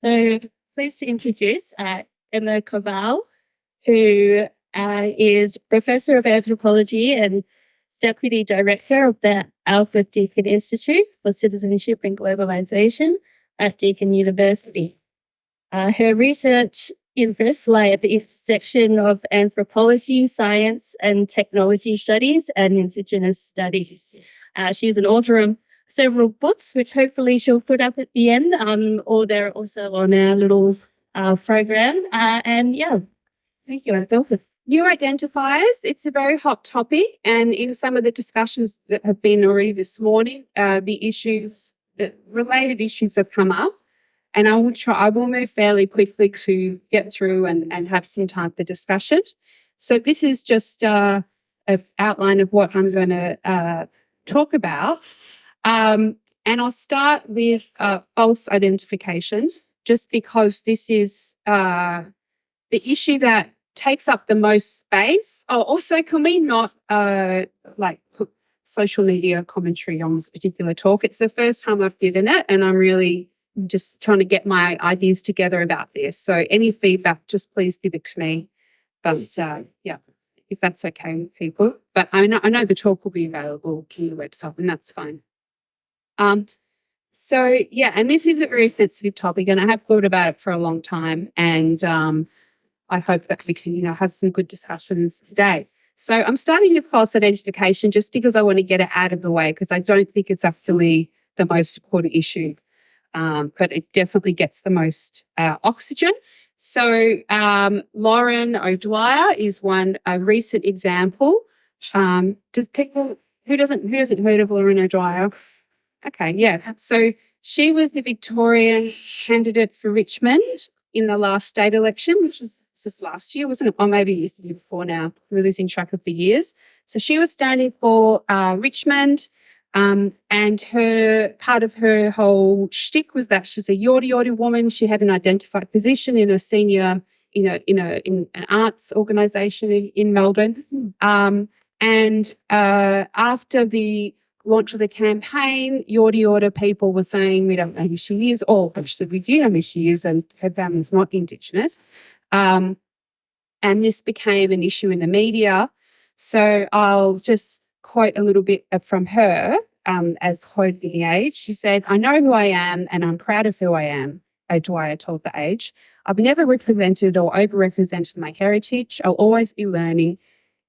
So pleased to introduce Emma Kowal, who is Professor of Anthropology and Deputy Director of the Alfred Deakin Institute for Citizenship and Globalization at Deakin University. Her research interests lie at the intersection of anthropology, science and technology studies and Indigenous studies. She's an author of several books, which hopefully she'll put up at the end, or they're also on our little program. Thank you, Anthel. New identifiers, it's a very hot topic, and in some of the discussions that have been already this morning, the related issues have come up, and I will move fairly quickly to get through and have some time for discussion. So this is just an outline of what I'm going to talk about. And I'll start with false identification, just because this is the issue that takes up the most space. Oh, also, can we not put social media commentary on this particular talk? It's the first time I've given it, and I'm really just trying to get my ideas together about this. So any feedback, just please give it to me. But if that's okay with people. But I know the talk will be available on the website, and that's fine. And this is a very sensitive topic, and I have thought about it for a long time, and I hope that we can, have some good discussions today. So I'm starting with false identification just because I want to get it out of the way, because I don't think it's actually the most important issue, but it definitely gets the most oxygen. So Lauren O'Dwyer is a recent example. Who hasn't heard of Lauren O'Dwyer? Okay, yeah. So she was the Victorian candidate for Richmond in the last state election, which was just last year, wasn't it? Or maybe it used to be before now. We're losing track of the years. So she was standing for Richmond, and part of her whole shtick was that she's a Yorta woman. She had an identified position in a senior, in an arts organisation in Melbourne. After the launch of the campaign, Yorta people were saying, we don't know who she is, or actually we do know who she is, and her family's not Indigenous. And this became an issue in the media. So I'll just quote a little bit from her as quoted in The Age. She said, "I know who I am and I'm proud of who I am," O'Dwyer told The Age. "I've never represented or overrepresented my heritage. I'll always be learning.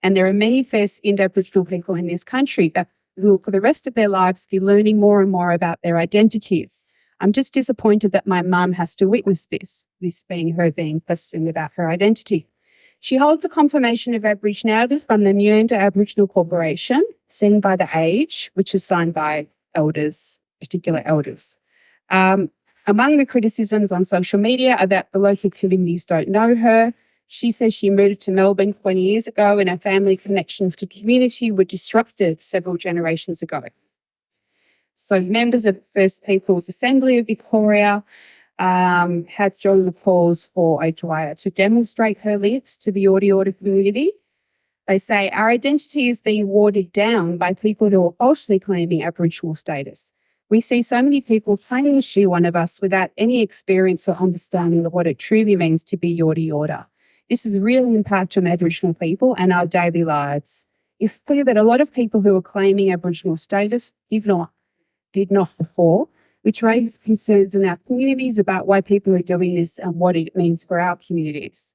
And there are many First Indo-Aboriginal people in this country that will, for the rest of their lives, be learning more and more about their identities. I'm just disappointed that my mum has to witness this being her being questioned about her identity." She holds a confirmation of Aboriginality from the New Aboriginal Corporation, seen by The Age, which is signed by particular elders. Among the criticisms on social media are that the local communities don't know her. She says she moved to Melbourne 20 years ago and her family connections to community were disrupted several generations ago. So members of the First Peoples Assembly of Victoria had joined the calls for O'Dwyer to demonstrate her links to the Yorta community. They say, "Our identity is being watered down by people who are falsely claiming Aboriginal status. We see so many people claiming she one of us without any experience or understanding of what it truly means to be Yorta. This is really impact on Aboriginal people and our daily lives. It's clear that a lot of people who are claiming Aboriginal status did not before, which raises concerns in our communities about why people are doing this and what it means for our communities."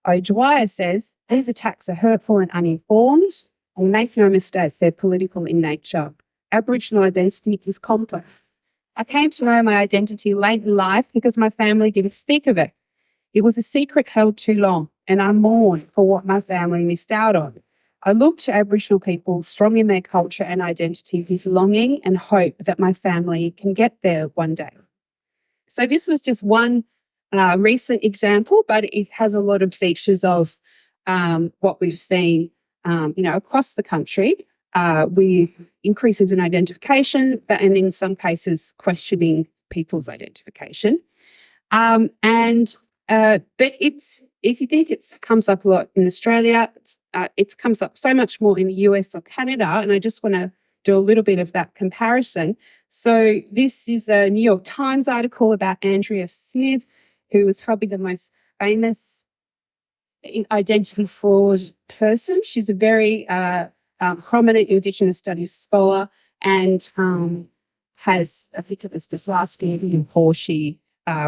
O'Dwyer says, "These attacks are hurtful and uninformed, and make no mistake, they're political in nature. Aboriginal identity is complex. I came to know my identity late in life because my family didn't speak of it. It was a secret held too long, and I mourn for what my family missed out on. I look to Aboriginal people strong in their culture and identity with longing and hope that my family can get there one day." So this was just one recent example, but it has a lot of features of what we've seen, across the country with increases in identification, and in some cases questioning people's identification. But if you think it comes up a lot in Australia, it comes up so much more in the US or Canada, and I just want to do a little bit of that comparison. So this is a New York Times article about Andrea Smith, who was probably the most famous identity fraud person. She's a very prominent Indigenous studies scholar, and has, I think it was just last year before she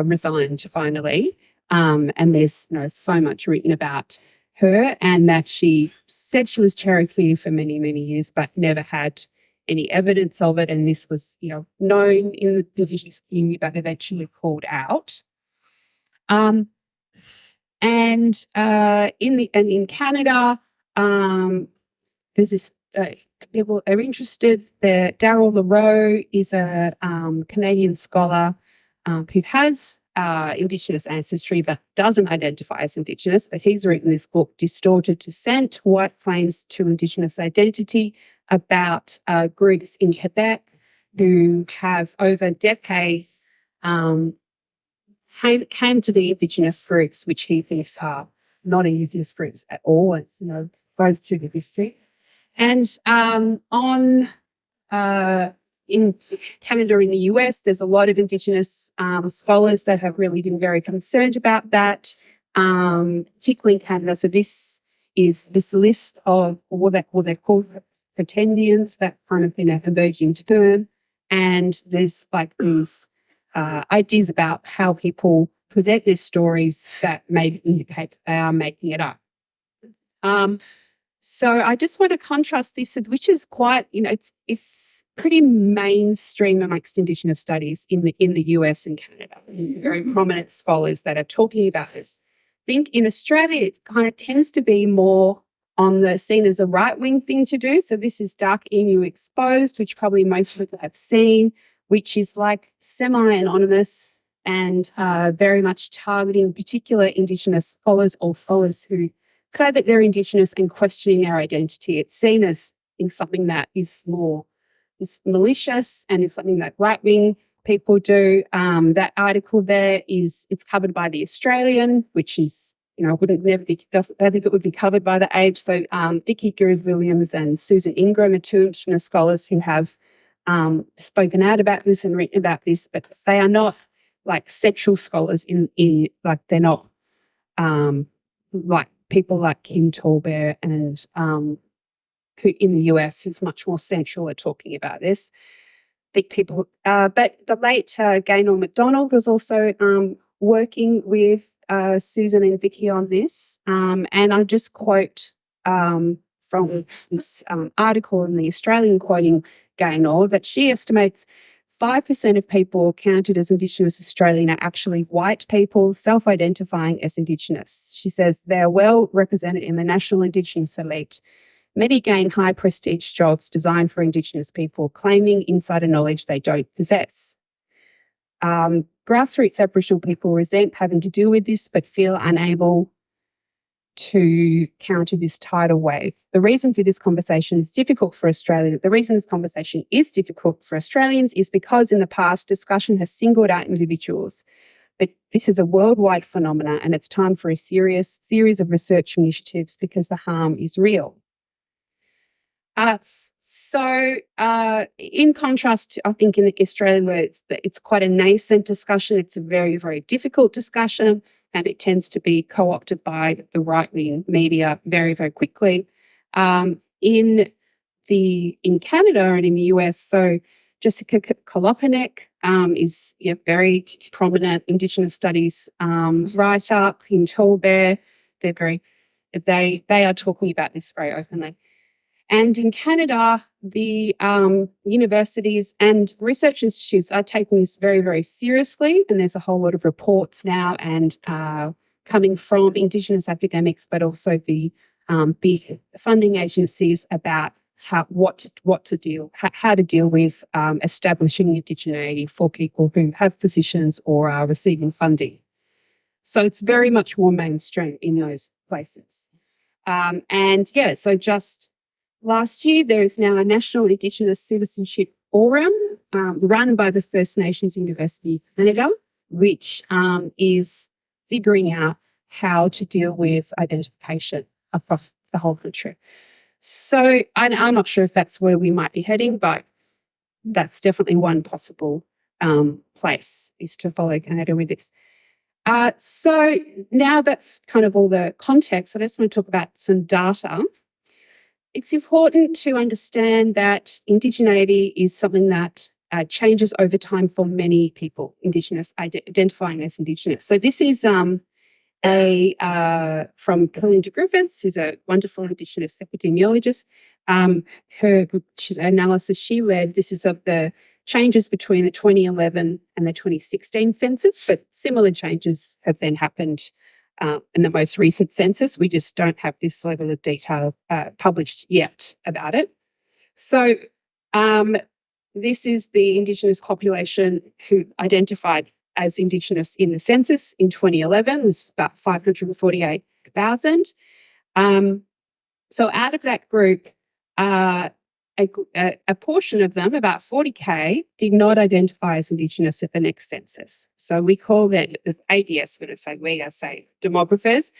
resigned finally. And there's so much written about her, and that she said she was Cherokee for many, many years, but never had any evidence of it. And this was, known in the Indigenous community, but eventually called out. And in Canada, there's this. People are interested. Darryl Leroux is a Canadian scholar who has Indigenous ancestry but doesn't identify as Indigenous. But he's written this book, Distorted Descent: White Claims to Indigenous Identity, about groups in Quebec who have over decades came to the Indigenous groups, which he thinks are not Indigenous groups at all. It goes to the history. And in Canada, in the US, there's a lot of Indigenous scholars that have really been very concerned about that, particularly in Canada. So this is this list of what they're called pretendians, that kind of emerging term. And there's these ideas about how people present their stories that may indicate that they are making it up. So I just want to contrast this, which is quite, it's pretty mainstream amongst Indigenous studies in the US and Canada. Very prominent scholars that are talking about this. I think in Australia, it kind of tends to be more seen as a right-wing thing to do. So this is Dark Emu Exposed, which probably most people have seen, which is semi-anonymous and very much targeting particular Indigenous scholars or scholars who say that they're Indigenous and questioning their identity. It's seen as something that is malicious and is something that right-wing people do. That article there it's covered by The Australian, which is, I don't think it would be covered by The Age. So Vicky Groove-Williams and Susan Ingram are two Indigenous scholars who have spoken out about this and written about this, but they are not central scholars in they're not people like Kim Tallbear and who in the US, who's much more central, are talking about this. Big people, but the late Gaynor MacDonald was also working with Susan and Vicky on this. And I'll just quote from this article in The Australian, quoting Gaynor, that she estimates 5% of people counted as Indigenous Australian are actually white people self-identifying as Indigenous. She says they're well represented in the national Indigenous elite. Many gain high prestige jobs designed for Indigenous people, claiming insider knowledge they don't possess. Grassroots Aboriginal people resent having to deal with this, but feel unable to counter this tidal wave. The reason for this conversation is difficult for Australia. The reason this conversation is difficult for Australians is because in the past, discussion has singled out individuals. But this is a worldwide phenomenon, and it's time for a serious series of research initiatives because the harm is real. So in contrast to, I think, in Australia, where it's quite a nascent discussion, it's a very, very difficult discussion, and it tends to be co-opted by the right-wing media very, very quickly. In Canada and in the US, so Jessica Kolopanek is a very prominent Indigenous studies writer. Kim Tallbear, they are talking about this very openly. And in Canada, the universities and research institutes are taking this very, very seriously. And there's a whole lot of reports now and coming from Indigenous academics, but also the big funding agencies about how to deal with establishing indigeneity for people who have positions or are receiving funding. So it's very much more mainstream in those places. So just last year, there is now a National Indigenous Citizenship Forum run by the First Nations University of Canada, which is figuring out how to deal with identification across the whole country. So I'm not sure if that's where we might be heading, but that's definitely one possible place, is to follow Canada with this. So now that's kind of all the context. I just want to talk about some data. It's important to understand that Indigeneity is something that changes over time for many people, identifying as Indigenous. So this is from Kalinda Griffiths, who's a wonderful Indigenous epidemiologist. Her analysis she led, this is of the changes between the 2011 and the 2016 census, but similar changes have then happened in the most recent census. We just don't have this level of detail published yet about it. So this is the Indigenous population who identified as Indigenous in the census in 2011. It was about 548,000. So out of that group, a portion of them, about 40K, did not identify as Indigenous at the next census. So we call that ADS, when I say we, I say demographers,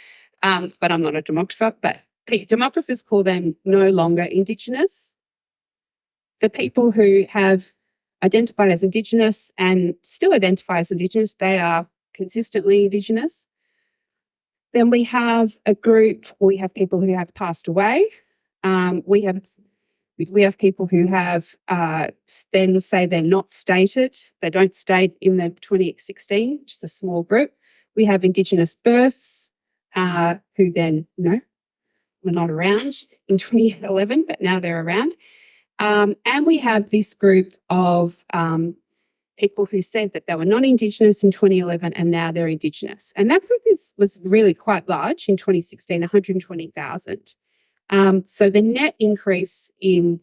but I'm not a demographer, but demographers call them no longer Indigenous. The people who have identified as Indigenous and still identify as Indigenous, they are consistently Indigenous. Then we have a group, we have people who have passed away. We have people who have then say they're not stated. They don't state in the 2016, which is a small group. We have Indigenous births who then, were not around in 2011, but now they're around. And we have this group of people who said that they were non-Indigenous in 2011 and now they're Indigenous. And that group was really quite large in 2016, 120,000. So the net increase in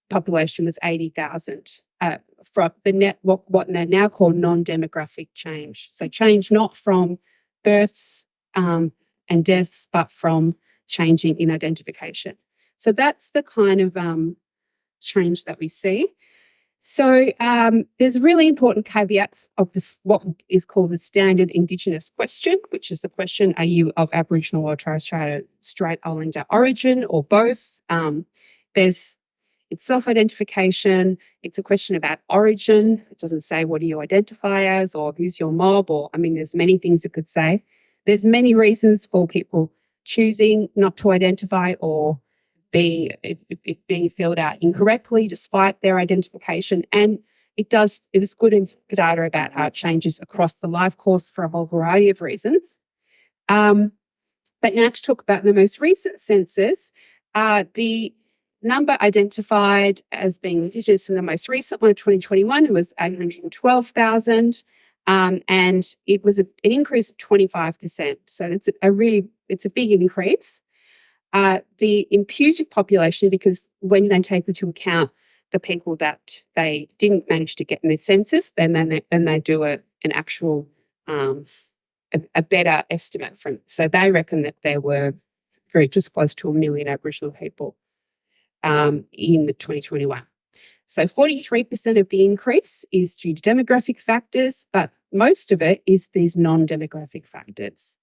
population was 80,000 from the net, what they now call non-demographic change. So change not from births and deaths, but from changing in identification. So that's the kind of change that we see. So there's really important caveats of this, what is called the standard Indigenous question, which is the question, are you of Aboriginal or Torres Strait Islander origin or both? It's self-identification. It's a question about origin. It doesn't say what do you identify as or who's your mob, or, there's many things it could say. There's many reasons for people choosing not to identify or being filled out incorrectly despite their identification. And it is good data about how it changes across the life course for a whole variety of reasons. But now to talk about the most recent census, the number identified as being Indigenous in the most recent one, 2021, was 812,000. And it was an increase of 25%. So it's a big increase. The imputed population, because when they take into account the people that they didn't manage to get in the census, then they do an actual a better estimate from. So they reckon that there were just close to 1 million Aboriginal people in 2021. So 43% of the increase is due to demographic factors, but most of it is these non-demographic factors.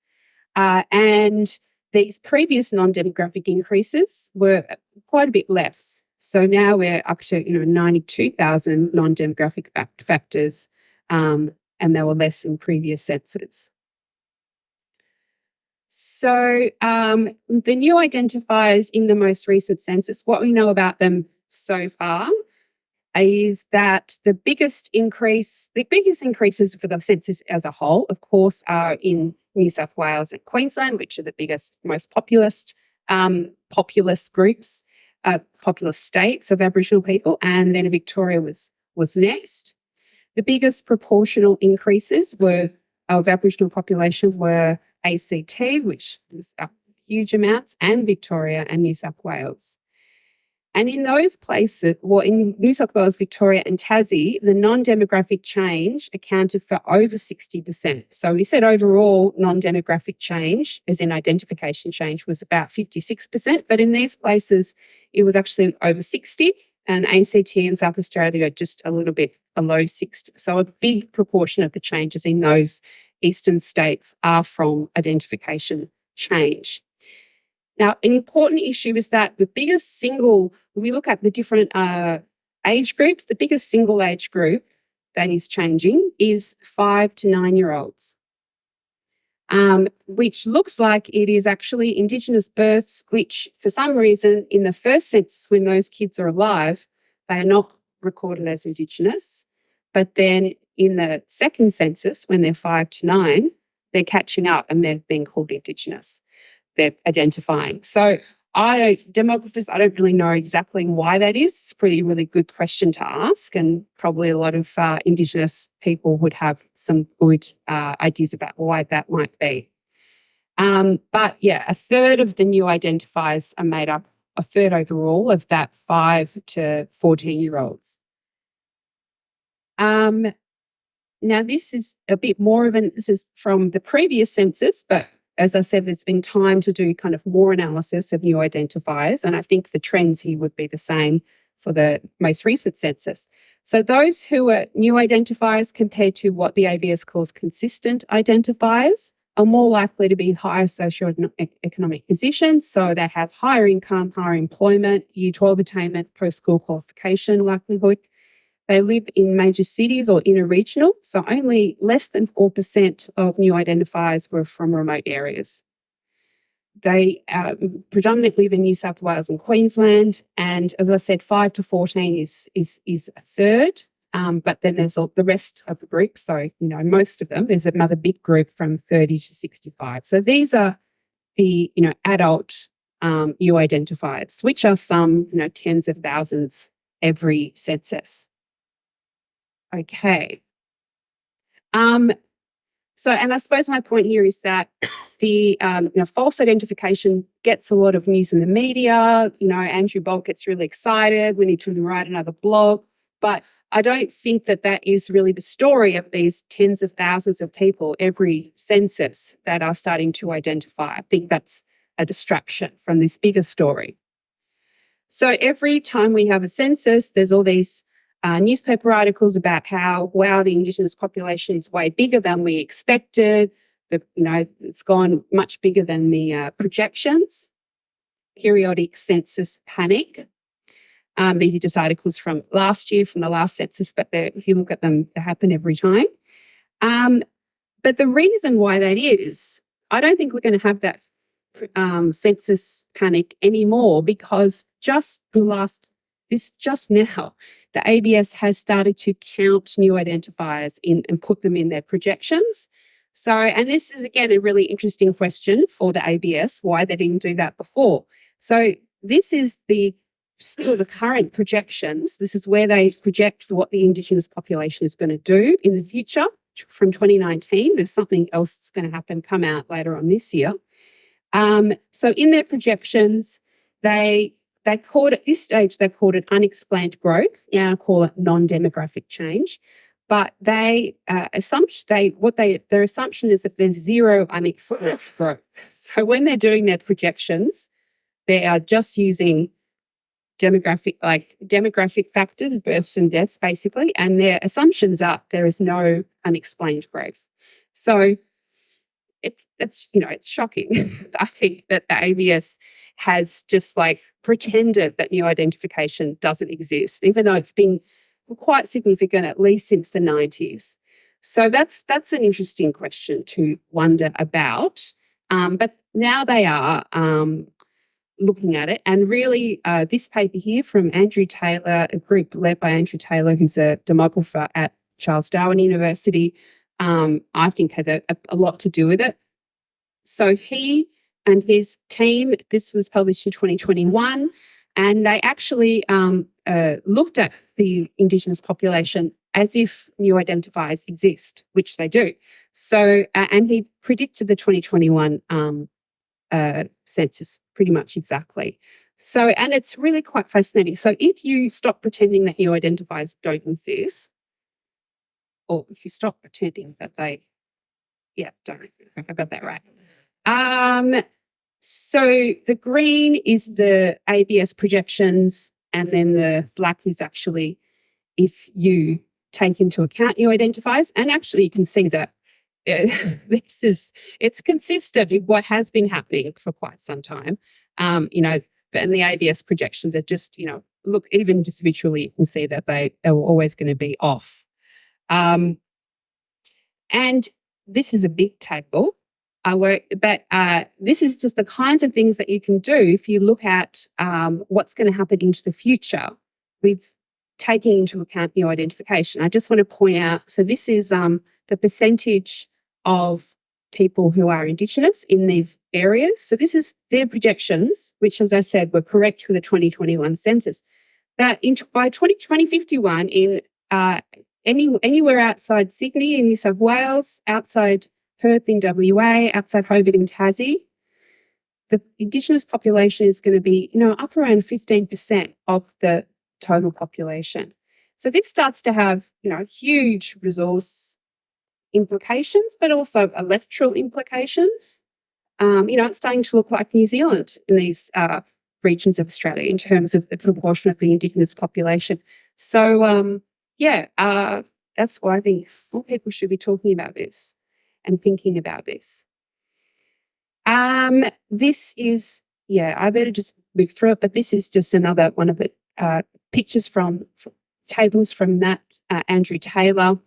And these previous non-demographic increases were quite a bit less. So now we're up to 92,000 non-demographic factors, and they were less in previous censuses. So the new identifiers in the most recent census, what we know about them so far is that the biggest increases for the census as a whole, of course, are in New South Wales and Queensland, which are the biggest, most populous groups, populous states of Aboriginal people, and then Victoria was next. The biggest proportional increases of Aboriginal population were ACT, which is up huge amounts, and Victoria and New South Wales. And in those places, in New South Wales, Victoria and Tassie, the non-demographic change accounted for over 60%. So we said overall non-demographic change, as in identification change, was about 56%, but in these places it was actually over 60%, and ACT and South Australia are just a little bit below 60%. So a big proportion of the changes in those eastern states are from identification change. Now, an important issue is that the biggest single, when we look at the different age groups, the biggest single age group that is changing is 5 to 9-year-olds, which looks like it is actually Indigenous births, which for some reason in the first census when those kids are alive, they are not recorded as Indigenous. But then in the second census, when they're 5 to 9, they're catching up and they're being called Indigenous. They're identifying. So demographers, I don't really know exactly why that is. It's a really good question to ask, and probably a lot of Indigenous people would have some good ideas about why that might be. But yeah, a third of the new identifiers are made up, a third overall of that 5 to 14-year-olds. Now, this is a bit more of this is from the previous census, but as I said, there's been time to do kind of more analysis of new identifiers, and I think the trends here would be the same for the most recent census. So those who are new identifiers compared to what the ABS calls consistent identifiers are more likely to be in higher socioeconomic positions, so they have higher income, higher employment, Year 12 attainment, post-school qualification likelihood. They live in major cities or inner regional, so only less than 4% of new identifiers were from remote areas. They predominantly live in New South Wales and Queensland, and as I said, 5 to 14 is a third, but then there's the rest of the group. So, most of them, there's another big group from 30 to 65. So these are the, adult new identifiers, which are some, tens of thousands every census. Okay. So, and I suppose my point here is that the false identification gets a lot of news in the media. Andrew Bolt gets really excited. We need to write another blog. But I don't think that is really the story of these tens of thousands of people every census that are starting to identify. I think that's a distraction from this bigger story. So every time we have a census, there's all these newspaper articles about how, wow, the Indigenous population is way bigger than we expected. It's gone much bigger than the projections. Periodic census panic. These are just articles from last year, from the last census, but if you look at them, they happen every time. But the reason why that is, I don't think we're going to have that census panic anymore, because just now, the ABS has started to count new identifiers and put them in their projections. So, and this is again a really interesting question for the ABS, why they didn't do that before. So this is still the current projections. This is where they project what the Indigenous population is going to do in the future from 2019. There's something else that's going to come out later on this year. So in their projections, they called at this stage, they called it unexplained growth. Now I call it non-demographic change. But their assumption is that there's zero unexplained growth. So when they're doing their projections, they are just using demographic factors, births and deaths, basically, and their assumptions are there is no unexplained growth. So it's shocking. I think that the ABS has just pretended that new identification doesn't exist, even though it's been quite significant at least since the 90s. So that's an interesting question to wonder about. But now they are looking at it, and really this paper here from Andrew Taylor, a group led by Andrew Taylor, who's a demographer at Charles Darwin University, I think had a lot to do with it. So he and his team, this was published in 2021, and they actually looked at the Indigenous population as if new identifiers exist, which they do. So, and he predicted the 2021 census pretty much exactly. So, and it's really quite fascinating. So if you stop pretending that new identifiers don't exist, or if you stop pretending that they, don't, I got that right. So the green is the ABS projections, and then the black is actually if you take into account new identifiers. And actually you can see that it's consistent with what has been happening for quite some time. You know, and the ABS projections are just, you know, look, even just visually, you can see that they were always going to be off. And this is a big table. This is just the kinds of things that you can do if you look at what's going to happen into the future with taking into account new identification. I just want to point out, so this is the percentage of people who are Indigenous in these areas. So this is their projections, which, as I said, were correct for the 2021 census. That by 2051, in anywhere outside Sydney in New South Wales, outside Perth in WA, outside Hobart in Tassie, the Indigenous population is going to be, you know, up around 15% of the total population. So this starts to have, you know, huge resource implications, but also electoral implications. You know, it's starting to look like New Zealand in these regions of Australia in terms of the proportion of the Indigenous population. So, that's why I think more people should be talking about this and thinking about this. This is, I better just move through it, but this is just another one of the pictures from tables from that Andrew Taylor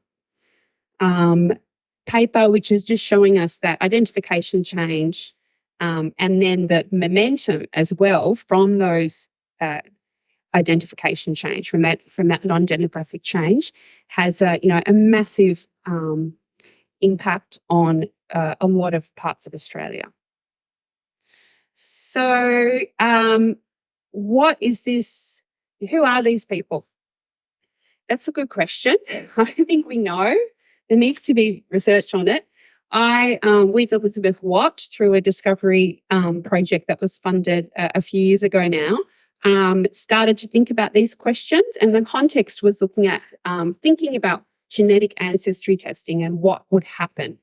paper, which is just showing us that identification change and then the momentum as well from those identification change, from that non-demographic change, has a massive impact on a lot of parts of Australia. So what is this? Who are these people? That's a good question. I think we know. There needs to be research on it. I, with Elizabeth Watt, through a discovery project that was funded a few years ago now, started to think about these questions, and the context was looking at thinking about genetic ancestry testing and what would happen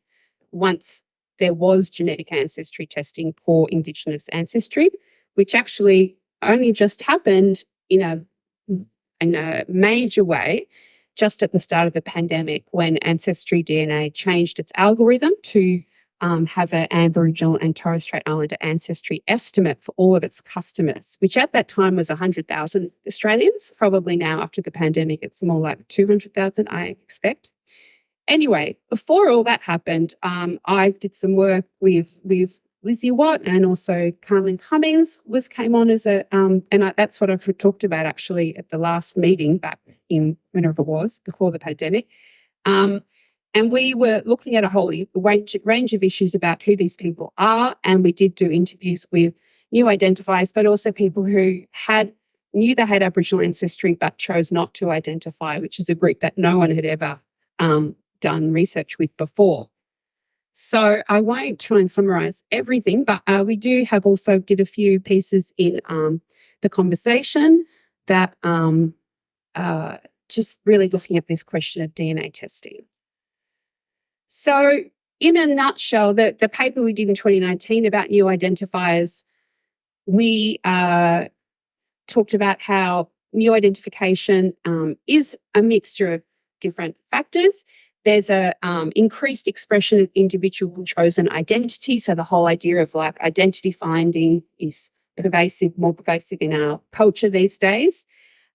once there was genetic ancestry testing for Indigenous ancestry, which actually only just happened in a major way just at the start of the pandemic, when Ancestry DNA changed its algorithm to have an Aboriginal and Torres Strait Islander ancestry estimate for all of its customers, which at that time was 100,000 Australians. Probably now, after the pandemic, it's more like 200,000, I expect. Anyway, before all that happened, I did some work with Lizzie Watt, and also Carmen Cummings came on as that's what I've talked about actually at the last meeting back in whenever it was before the pandemic. And we were looking at a whole range of issues about who these people are, and we did do interviews with new identifiers, but also people who knew they had Aboriginal ancestry but chose not to identify, which is a group that no one had ever done research with before. So I won't try and summarise everything, but we do have also did a few pieces in the conversation that just really looking at this question of DNA testing. So in a nutshell, the paper we did in 2019 about new identifiers, we talked about how new identification is a mixture of different factors. There's a increased expression of individual chosen identity. So the whole idea of like identity finding is more pervasive in our culture these days.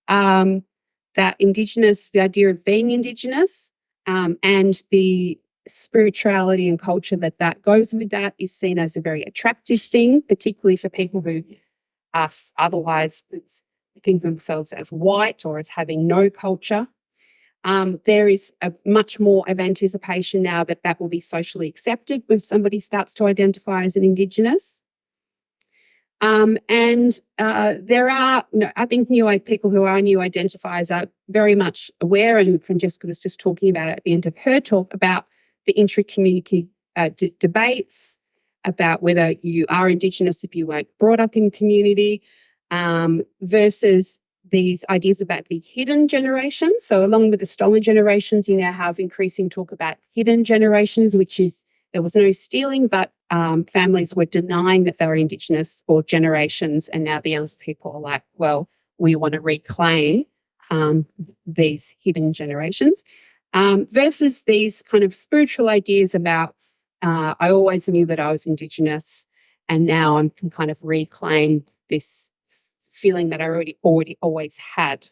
That Indigenous, the idea of being Indigenous, and the spirituality and culture that goes with that is seen as a very attractive thing, particularly for people who are otherwise think themselves as white or as having no culture. There is a much more of anticipation now that will be socially accepted if somebody starts to identify as an Indigenous. There are, I think people who are new identifiers are very much aware, and Francesca was just talking about at the end of her talk about the intra-community debates about whether you are Indigenous if you weren't brought up in community, versus these ideas about the hidden generations. So along with the stolen generations, you now have increasing talk about hidden generations, which is there was no stealing, but families were denying that they were Indigenous for generations, and now the young people are like, well, we want to reclaim these hidden generations, versus these kind of spiritual ideas about I always knew that I was Indigenous, and now I can kind of reclaim this feeling that I already always had.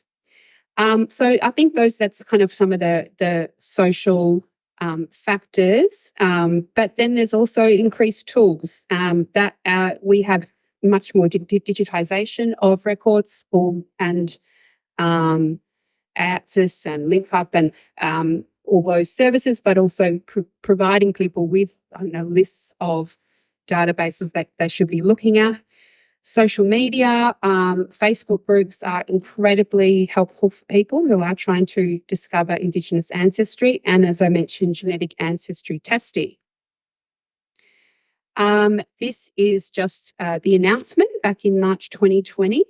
So I think that's kind of some of the social factors. But then there's also increased tools that we have much more digitization of records and access and link up and all those services, but also providing people with lists of databases that they should be looking at. Social media, Facebook groups are incredibly helpful for people who are trying to discover Indigenous ancestry, and as I mentioned, genetic ancestry testing. This is just the announcement back in March 2020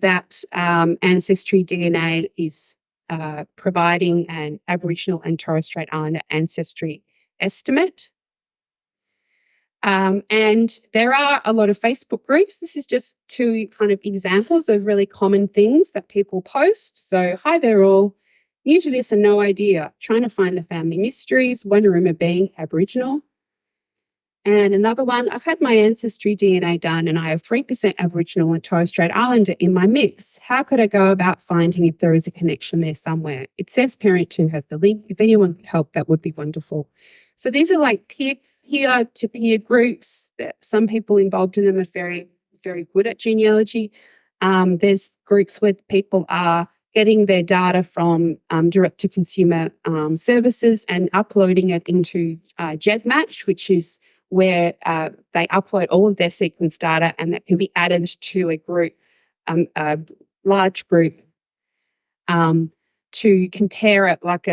that Ancestry DNA is providing an Aboriginal and Torres Strait Islander ancestry estimate. And there are a lot of Facebook groups. This is just two kind of examples of really common things that people post. So, hi there all. New to this and no idea. Trying to find the family mysteries. Wonder Rumor being Aboriginal. And another one, I've had my ancestry DNA done and I have 3% Aboriginal and Torres Strait Islander in my mix. How could I go about finding if there is a connection there somewhere? It says Parent 2 has the link. If anyone could help, that would be wonderful. So these are like peer-to-peer groups. That some people involved in them are very, very good at genealogy. There's groups where people are getting their data from direct-to-consumer services and uploading it into GEDmatch, which is where they upload all of their sequence data, and that can be added to a group, a large group, to compare it like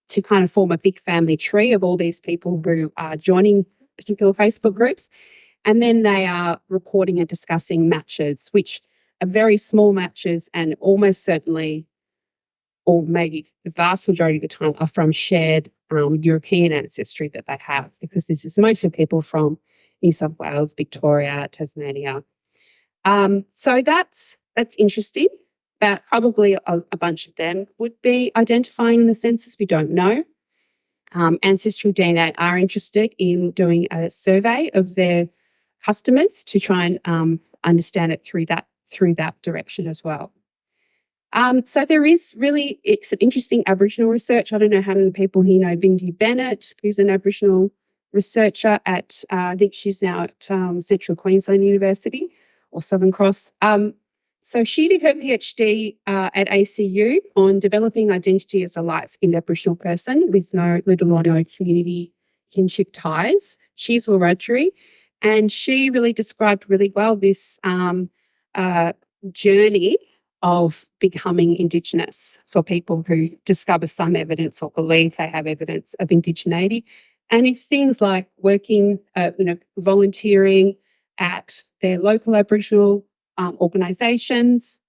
to kind of form a big family tree of all these people who are joining particular Facebook groups. And then they are reporting and discussing matches, which are very small matches and almost certainly, or maybe the vast majority of the time, are from shared European ancestry that they have, because this is mostly people from New South Wales, Victoria, Tasmania. So that's interesting. But probably a bunch of them would be identifying in the census. We don't know. Ancestry DNA are interested in doing a survey of their customers to try and understand it through that direction as well. So there is really some interesting Aboriginal research. I don't know how many people here know Bindi Bennett, who's an Aboriginal researcher at, I think she's now at Central Queensland University or Southern Cross. So she did her PhD at ACU on developing identity as a light-skinned Aboriginal person with little or no community kinship ties. She's Wiradjuri, and she really described really well this journey of becoming Indigenous for people who discover some evidence or believe they have evidence of indigeneity. And it's things like working, volunteering at their local Aboriginal organisations,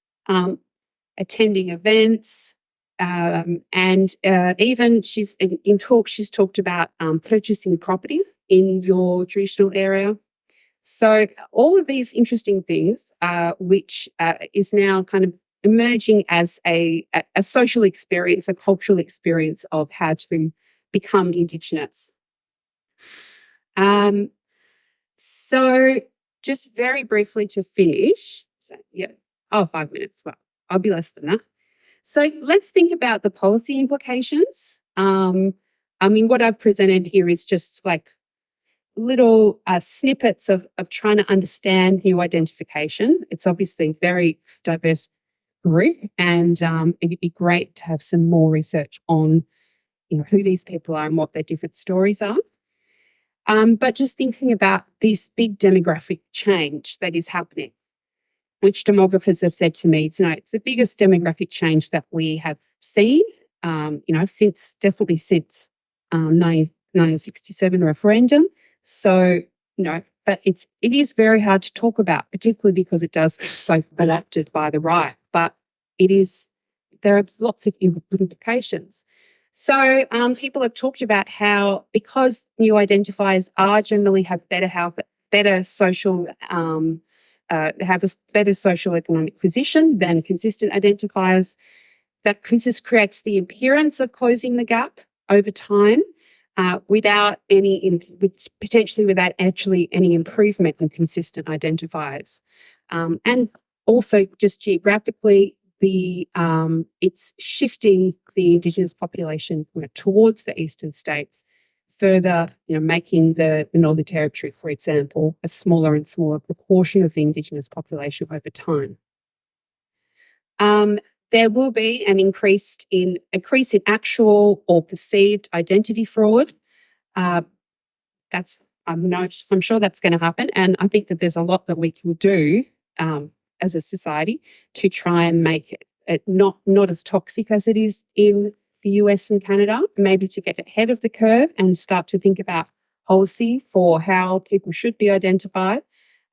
attending events, and even she's talked about purchasing property in your traditional area. So all of these interesting things, which is now kind of emerging as a social experience, a cultural experience of how to become Indigenous. So just very briefly to finish, 5 minutes. Well, I'll be less than that. So let's think about the policy implications. What I've presented here is just like little snippets of trying to understand new identification. It's obviously a very diverse group, and it'd be great to have some more research on who these people are and what their different stories are. But just thinking about this big demographic change that is happening, which demographers have said to me, it's the biggest demographic change that we have seen, since 1967 referendum. So, but it is very hard to talk about, particularly because it does get so adopted by the right. But there are lots of implications. So people have talked about how, because new identifiers are generally have better health, better social, have a better social economic position than consistent identifiers, that just creates the appearance of closing the gap over time. without potentially without actually any improvement in consistent identifiers. And also just geographically, it's shifting the Indigenous population towards the eastern states, further, making the Northern Territory, for example, a smaller and smaller proportion of the Indigenous population over time. There will be an increase in actual or perceived identity fraud. I'm sure that's going to happen, and I think that there's a lot that we can do as a society to try and make it not as toxic as it is in the US and Canada, maybe to get ahead of the curve and start to think about policy for how people should be identified,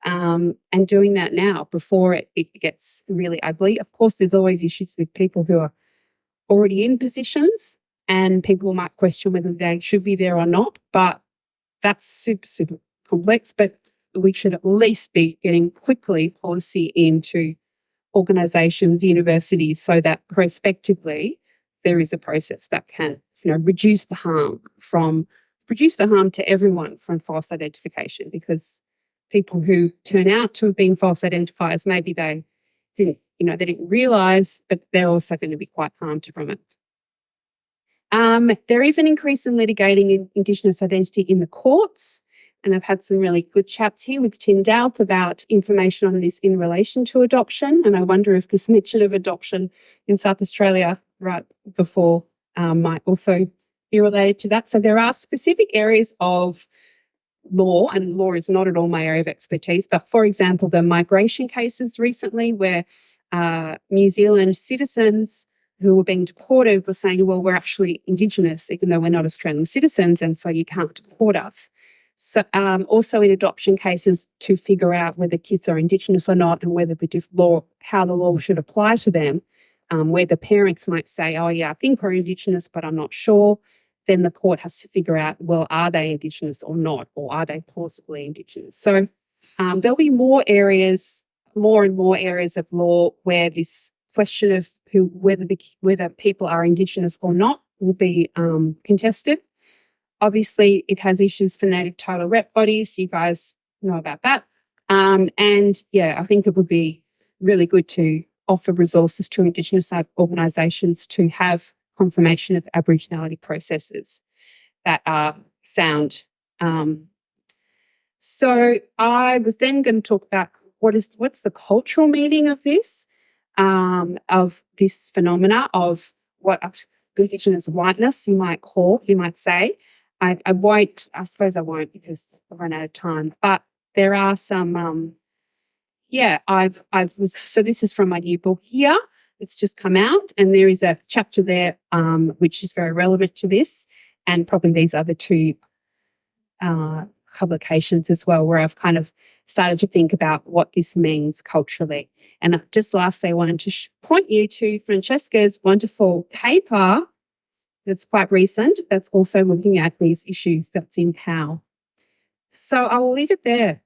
and doing that now before it gets really ugly. Of course, there's always issues with people who are already in positions, and people might question whether they should be there or not, but that's super, super complex. But we should at least be getting quickly policy into organisations, universities, so that prospectively there is a process that can, reduce the harm to everyone from false identification, because people who turn out to have been false identifiers, maybe they didn't realise, but they're also going to be quite harmed from it. There is an increase in litigating Indigenous identity in the courts, and I've had some really good chats here with Tim Doubt about information on this in relation to adoption, and I wonder if this mention of adoption in South Australia right before might also be related to that. So there are specific areas of law, and law is not at all my area of expertise, but for example, the migration cases recently where New Zealand citizens who were being deported were saying, well, we're actually Indigenous, even though we're not Australian citizens, and so you can't deport us. So also in adoption cases, to figure out whether kids are Indigenous or not, and whether how the law should apply to them, where the parents might say, oh yeah, I think we're Indigenous, but I'm not sure. Then the court has to figure out, well, are they Indigenous or not, or are they plausibly Indigenous? So there'll be more and more areas of law where this question of whether people are Indigenous or not will be contested. Obviously, it has issues for native title rep bodies. You guys know about that. And yeah, I think it would be really good to offer resources to Indigenous organisations to have confirmation of Aboriginality processes that are sound. So I was then going to talk about what's the cultural meaning of this phenomena of what Indigenous whiteness you might say. I suppose I won't because I've run out of time, but there are some, so this is from my new book here. It's just come out, and there is a chapter there which is very relevant to this, and probably these other two publications as well, where I've kind of started to think about what this means culturally. And just lastly, I wanted to point you to Francesca's wonderful paper that's quite recent, that's also looking at these issues, that's in How. So I will leave it there.